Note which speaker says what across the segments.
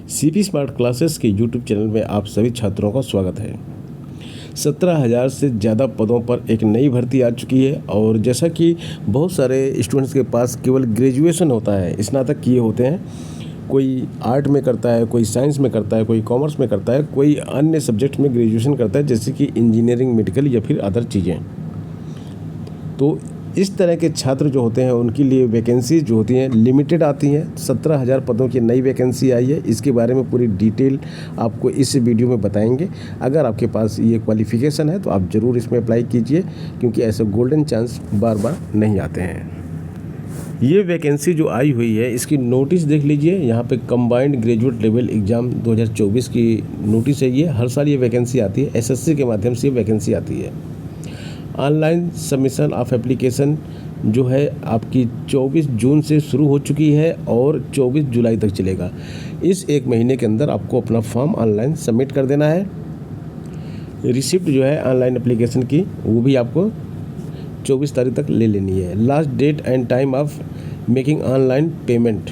Speaker 1: CP smart classes के YouTube channel में आप सभी छात्रों का स्वागत है। 17,000 से ज़्यादा पदों पर एक नई भर्ती आ चुकी है और जैसा कि बहुत सारे स्टूडेंट्स के पास केवल ग्रेजुएशन होता है, स्नातक किए होते हैं। कोई आर्ट में करता है, कोई साइंस में करता है, कोई कॉमर्स में करता है, कोई अन्य सब्जेक्ट में ग्रेजुएशन करता है जैसे कि इंजीनियरिंग, मेडिकल या फिर अदर चीज़ें। तो इस तरह के छात्र जो होते हैं उनके लिए वैकेंसी जो होती हैं लिमिटेड आती हैं। 17,000 पदों की नई वैकेंसी आई है। इसके बारे में पूरी डिटेल आपको इस वीडियो में बताएंगे। अगर आपके पास ये क्वालिफ़िकेशन है तो आप ज़रूर इसमें अप्लाई कीजिए, क्योंकि ऐसे गोल्डन चांस बार बार नहीं आते हैं। ये वैकेंसी जो आई हुई है इसकी नोटिस देख लीजिए। यहाँ पे कंबाइंड ग्रेजुएट लेवल एग्ज़ाम 2024 की नोटिस है। ये हर साल ये वैकेंसी आती है। एसएससी के माध्यम से ये वैकेंसी आती है। ऑनलाइन सबमिशन ऑफ एप्लीकेशन जो है आपकी 24 जून से शुरू हो चुकी है और 24 जुलाई तक चलेगा। इस एक महीने के अंदर आपको अपना फॉर्म ऑनलाइन सबमिट कर देना है। रिसिप्ट जो है ऑनलाइन एप्लीकेशन की वो भी आपको 24 तारीख तक ले लेनी है। Last date and time of making online payment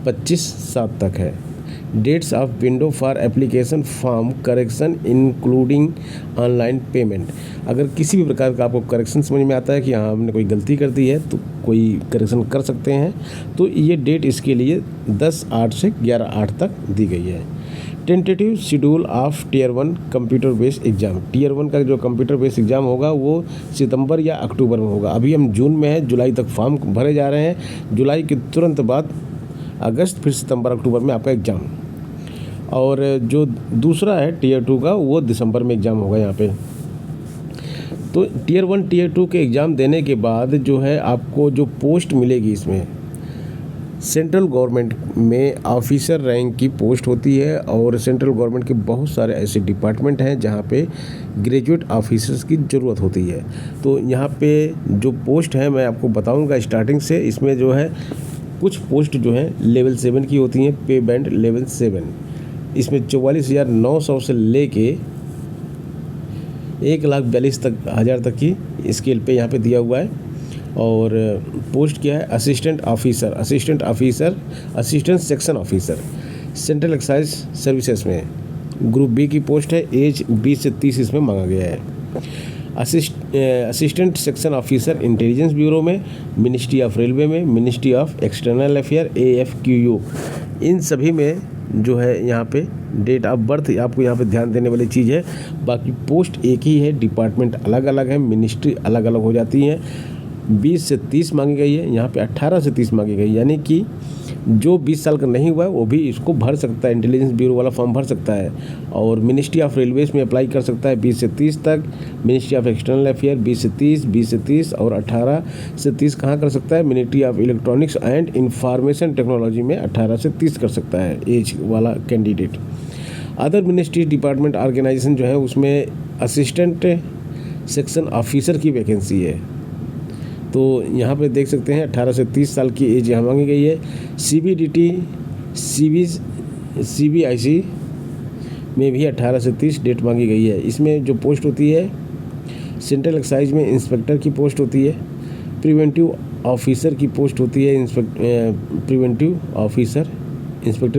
Speaker 1: 25/7 तक है। Dates of window for application form correction including online payment. अगर किसी भी प्रकार का आपको करेक्शन समझ में आता है कि हाँ हमने कोई गलती कर दी है तो कोई करेक्शन कर सकते हैं, तो ये डेट इसके लिए 10/8 से 11/8 तक दी गई है। Tentative schedule of tier 1 computer based exam. Tier 1 का जो कंप्यूटर बेस्ड एग्ज़ाम होगा वो सितंबर या अक्टूबर में होगा। अभी हम जून में हैं, जुलाई तक फॉर्म भरे जा रहे हैं। जुलाई के तुरंत बाद अगस्त, फिर सितंबर अक्टूबर में आपका एग्ज़ाम। और जो दूसरा है टीयर 2 का वो दिसंबर में एग्ज़ाम होगा यहाँ पे। तो टीयर 1 टीयर 2 के एग्ज़ाम देने के बाद जो है आपको जो पोस्ट मिलेगी इसमें सेंट्रल गवर्नमेंट में ऑफिसर रैंक की पोस्ट होती है। और सेंट्रल गवर्नमेंट के बहुत सारे ऐसे डिपार्टमेंट हैं जहाँ पे ग्रेजुएट ऑफिसर्स की ज़रूरत होती है। तो यहाँ पे जो पोस्ट है मैं आपको बताऊँगा स्टार्टिंग से। इसमें जो है कुछ पोस्ट जो है लेवल 7 की होती हैं, पे बैंड लेवल 7। इसमें 44,900 से लेके 1,42,000 तक की स्केल पे यहाँ पे दिया हुआ है। और पोस्ट क्या है, assistant officer, assistant section officer, central excise services में ग्रुप बी की पोस्ट है। एज 20 से 30 इसमें मांगा गया है। Assistant section officer intelligence bureau में, मिनिस्ट्री ऑफ रेलवे में, ministry of external affair AFQU, इन सभी में जो है यहाँ पे डेट ऑफ बर्थ आपको यहाँ पे ध्यान देने वाली चीज़ है। बाकी पोस्ट एक ही है, डिपार्टमेंट अलग अलग है, मिनिस्ट्री अलग अलग हो जाती हैं। 20 से 30 मांगी गई है, यहाँ पे 18 से 30 मांगी गई, यानी कि जो 20 साल का नहीं हुआ है वो भी इसको भर सकता है, इंटेलिजेंस ब्यूरो वाला फॉर्म भर सकता है। और मिनिस्ट्री ऑफ रेलवेज में अप्लाई कर सकता है 20 से 30 तक, मिनिस्ट्री ऑफ एक्सटर्नल अफेयर 20 से 30, और 18 से 30 कहाँ कर सकता है, ministry of electronics and information technology में 18 से 30 कर सकता है एज वाला कैंडिडेट। अदर मिनिस्ट्री डिपार्टमेंट ऑर्गेनाइजेशन जो है उसमें असिस्टेंट सेक्शन ऑफिसर की वैकेंसी है। तो यहाँ पे देख सकते हैं 18 से 30 साल की एज यहाँ मांगी गई है। CBDT CBIC में भी 18 से 30 डेट मांगी गई है। इसमें जो पोस्ट होती है सेंट्रल एक्साइज में इंस्पेक्टर की पोस्ट होती है, प्रिवेंटिव ऑफिसर की पोस्ट होती है, इंस्पेक्टर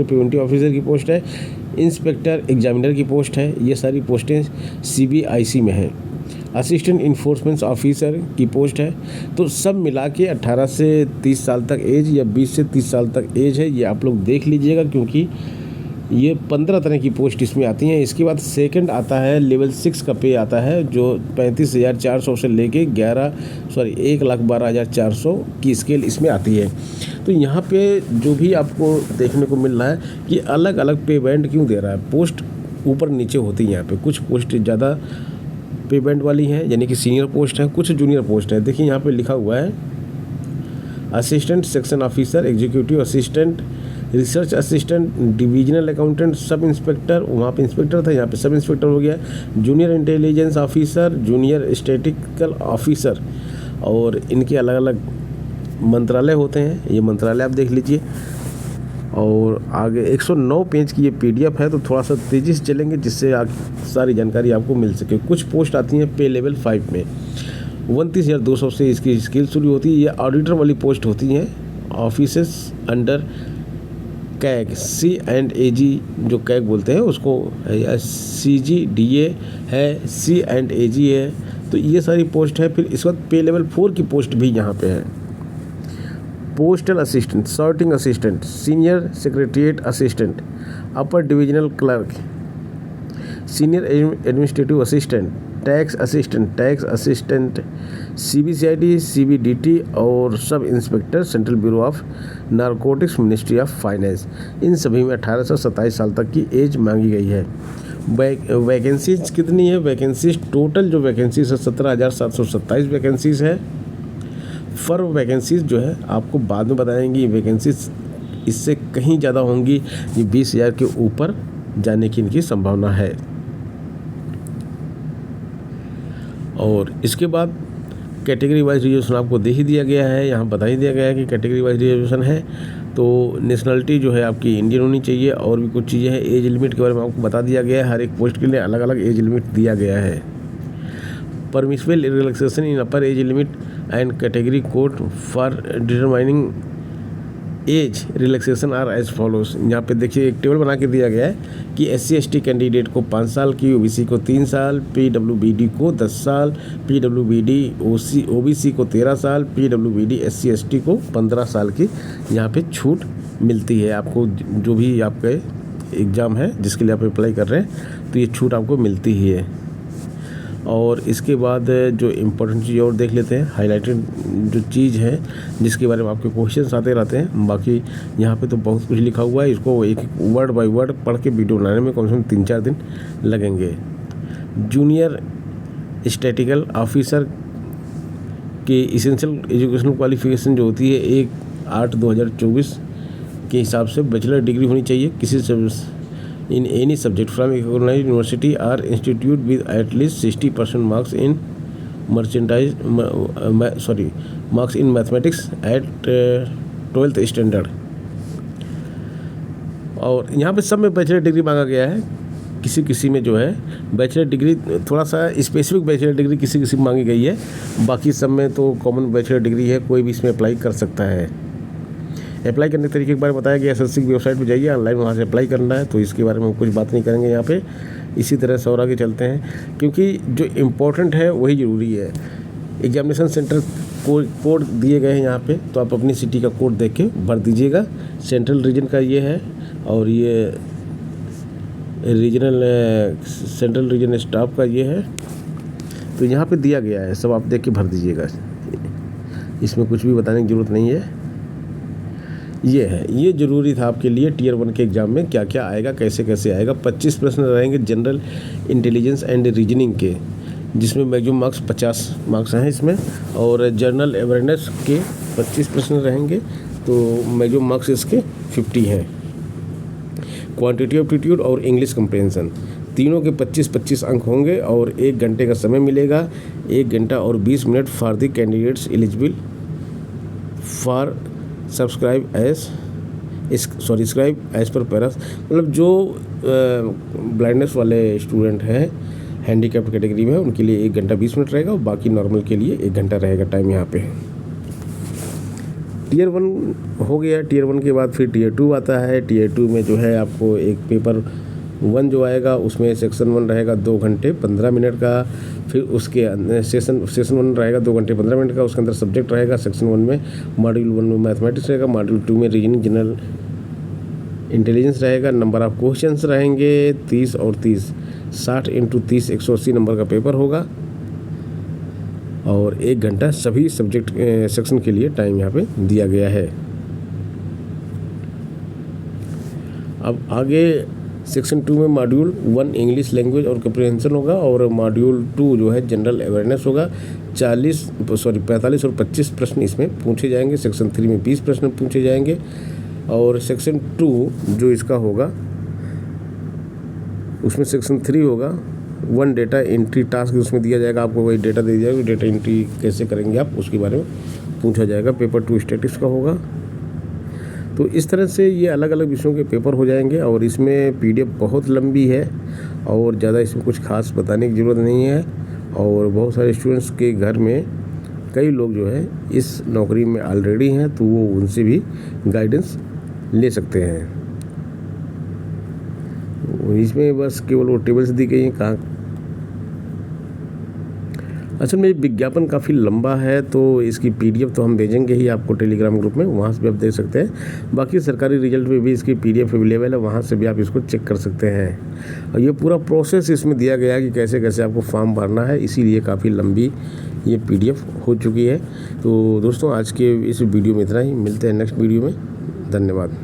Speaker 1: प्रिवेंटिव ऑफिसर की पोस्ट है, इंस्पेक्टर एग्जामिनर की पोस्ट है। ये सारी पोस्टें CBIC में हैं। असिस्टेंट इन्फोर्समेंट ऑफिसर की पोस्ट है। तो सब मिला के 18 से 30 साल तक एज या 20 से 30 साल तक एज है, ये आप लोग देख लीजिएगा, क्योंकि ये 15 तरह की पोस्ट इसमें आती हैं। इसके बाद सेकंड आता है लेवल 6 का पे आता है, जो 35,400 से लेके 1,12,400 की स्केल इसमें आती है। तो यहाँ पे जो भी आपको देखने को मिल रहा है कि अलग अलग पे बैंड क्यों दे रहा है, पोस्ट ऊपर नीचे होती है। यहाँ पे कुछ पोस्ट ज़्यादा पे बैंड वाली हैं, यानी कि सीनियर पोस्ट है, कुछ जूनियर पोस्ट है। देखिए यहाँ पे लिखा हुआ है assistant section officer, executive assistant, research assistant, divisional accountant, sub inspector, वहाँ पे इंस्पेक्टर था, यहाँ पे सब इंस्पेक्टर हो गया, junior intelligence officer, junior statistical officer. और इनके अलग अलग मंत्रालय होते हैं, ये मंत्रालय आप देख लीजिए। और आगे 109 पेज की ये PDF है, तो थोड़ा सा तेज़ी से चलेंगे जिससे सारी जानकारी आपको मिल सके। कुछ पोस्ट आती हैं पे लेवल 5 में, 29,200 से इसकी स्किल शुरू होती है। ये ऑडिटर वाली पोस्ट होती हैं, ऑफिसेस अंडर कैग C&AG जो कैग बोलते हैं उसको, CGDA है, C&AG है, तो ये सारी पोस्ट है। फिर इस वक्त पे लेवल 4 की पोस्ट भी यहाँ पे है। Postal assistant, sorting assistant, senior secretariat assistant, upper divisional clerk, senior administrative assistant, tax assistant, CBCID, CBDT और sub inspector central bureau of narcotics, ministry of finance. इन सभी में 18 से 27 साल तक की एज मांगी गई है। वैकेंसीज कितनी है? वैकेंसीज टोटल जो वैकेंसीज है 17,727 वैकेंसीज है। फर वैकेंसीज जो है आपको बाद में बताएंगी। वैकेंसीज इससे कहीं ज़्यादा होंगी, ये 20,000 के ऊपर जाने की इनकी संभावना है। और इसके बाद कैटेगरी वाइज रिजर्वेशन आपको दे ही दिया गया है, यहाँ बता ही दिया गया है कि कैटेगरी वाइज रिजर्वेशन है। तो नेशनलिटी जो है आपकी इंडियन होनी चाहिए, और भी कुछ चीज़ें हैं। एज लिमिट के बारे में आपको बता दिया गया है, हर एक पोस्ट के लिए अलग अलग एज लिमिट दिया गया है। Permissible relaxation in upper age limit and category code for determining age relaxation are as follows. यहाँ पे देखिए एक टेबल बना के दिया गया है कि SC/ST कैंडिडेट को 5 साल की, OBC को 3 साल, PWBD को 10 साल, PWBD OBC को 13 साल, PWBD SC/ST को 15 साल की यहाँ पे छूट मिलती है। आपको जो भी आपके एग्ज़ाम है जिसके लिए आप अप्लाई कर रहे हैं तो ये छूट आपको मिलती ही है। और इसके बाद जो इम्पोर्टेंट चीज़ और देख लेते हैं, हाईलाइटेड जो चीज़ है जिसके बारे में आपके क्वेश्चंस आते रहते हैं। बाकी यहाँ पे तो बहुत कुछ लिखा हुआ है, इसको एक वर्ड बाय वर्ड पढ़ के वीडियो बनाने में कम से कम 3-4 दिन लगेंगे। जूनियर स्टैटिकल ऑफिसर के इसेंशियल एजुकेशनल क्वालिफिकेशन जो होती है 1/8/2024 के हिसाब से बैचलर डिग्री होनी चाहिए किसी in any subject from recognized university or institute with at least 60% marks in marks in mathematics at 12th standard। और यहाँ पे सब में बैचलर डिग्री मांगा गया है। किसी में जो है बैचलर डिग्री, थोड़ा सा स्पेसिफिक बैचलर डिग्री किसी मांगी गई है, बाकी सब में तो कॉमन बैचलर डिग्री है, कोई भी इसमें अप्लाई कर सकता है। अप्लाई करने के तरीके के बारे में बताया गया। SSC की वेबसाइट पर जाइए, ऑनलाइन वहाँ से अप्लाई करना है, तो इसके बारे में कुछ बात नहीं करेंगे यहाँ पे। इसी तरह से और आगे चलते हैं, क्योंकि जो इम्पोर्टेंट है वही ज़रूरी है। एग्जामिनेशन सेंटर कोड दिए गए हैं यहाँ पे, तो आप अपनी सिटी का कोड देख के भर दीजिएगा। सेंट्रल रीजन का ये है, और ये सेंट्रल रीजन स्टाफ का ये है, तो यहाँ पे दिया गया है, सब आप देख के भर दीजिएगा। इसमें कुछ भी बताने की ज़रूरत नहीं है। ये है, ये ज़रूरी था आपके लिए। टियर 1 के एग्ज़ाम में क्या क्या आएगा, कैसे आएगा। 25 प्रश्न रहेंगे जनरल इंटेलिजेंस एंड रीजनिंग के, जिसमें मैक्सिमम मार्क्स 50 मार्क्स हैं इसमें। और जनरल अवेयरनेस के 25 प्रश्न रहेंगे, तो मैक्सिमम मार्क्स इसके 50 हैं। क्वांटिटी एप्टीट्यूड और इंग्लिश कंप्रेhension तीनों के 25-25 अंक होंगे, और 1 घंटे का समय मिलेगा। 1 घंटा और 20 minute for the candidates eligible for subscribe as per paras. मतलब जो ब्लाइंडनेस वाले स्टूडेंट हैं, हैंडीकैप्ड कैटेगरी में, उनके लिए 1 घंटा 20 मिनट रहेगा, और बाकी नॉर्मल के लिए 1 घंटा रहेगा टाइम यहाँ पे। टियर 1 हो गया। टियर 1 के बाद फिर टियर 2 आता है। टियर 2 में जो है आपको एक पेपर 1 जो आएगा, उसमें सेक्शन 1 रहेगा 2 घंटे 15 मिनट का। फिर उसके सेशन 1 रहेगा 2 घंटे 15 मिनट का। उसके अंदर सब्जेक्ट रहेगा सेक्शन 1 में, मॉड्यूल 1 में मैथमेटिक्स रहेगा, मॉड्यूल 2 में रीजनिंग जनरल इंटेलिजेंस रहेगा। नंबर ऑफ क्वेश्चंस रहेंगे 30 और 30, 60 × 30 180 नंबर का पेपर होगा, और 1 घंटा सभी सब्जेक्ट सेक्शन के लिए टाइम यहाँ पे दिया गया है। अब आगे सेक्शन 2 में मॉड्यूल 1 इंग्लिश लैंग्वेज और कंप्रीहेंशन होगा, और मॉड्यूल 2 जो है जनरल अवेयरनेस होगा। 45 और 25 प्रश्न इसमें पूछे जाएंगे। सेक्शन 3 में 20 प्रश्न पूछे जाएंगे। और सेक्शन 2 जो इसका होगा, उसमें सेक्शन 3 होगा 1 डेटा एंट्री टास्क, उसमें दिया जाएगा आपको, वही डेटा दे दिया जाएगा, डेटा एंट्री कैसे करेंगे आप, उसके बारे में पूछा जाएगा। पेपर 2 स्टैटिस्टिक्स का होगा। तो इस तरह से ये अलग अलग विषयों के पेपर हो जाएंगे, और इसमें PDF बहुत लंबी है, और ज़्यादा इसमें कुछ खास बताने की ज़रूरत नहीं है। और बहुत सारे स्टूडेंट्स के घर में कई लोग जो है इस नौकरी में ऑलरेडी हैं, तो वो उनसे भी गाइडेंस ले सकते हैं। इसमें बस केवल वो टेबल्स दी गई हैं। कहाँ असल में विज्ञापन काफ़ी लंबा है, तो इसकी पीडीएफ तो हम भेजेंगे ही आपको टेलीग्राम ग्रुप में, वहाँ से भी आप देख सकते हैं। बाकी सरकारी रिजल्ट में भी इसकी पीडीएफ अवेलेबल है, वहाँ से भी आप इसको चेक कर सकते हैं। और ये पूरा प्रोसेस इसमें दिया गया है कि कैसे कैसे आपको फॉर्म भरना है, इसीलिए काफ़ी लंबी ये पीडीएफ हो चुकी है। तो दोस्तों आज के इस वीडियो में इतना ही, मिलते हैं नेक्स्ट वीडियो में। धन्यवाद।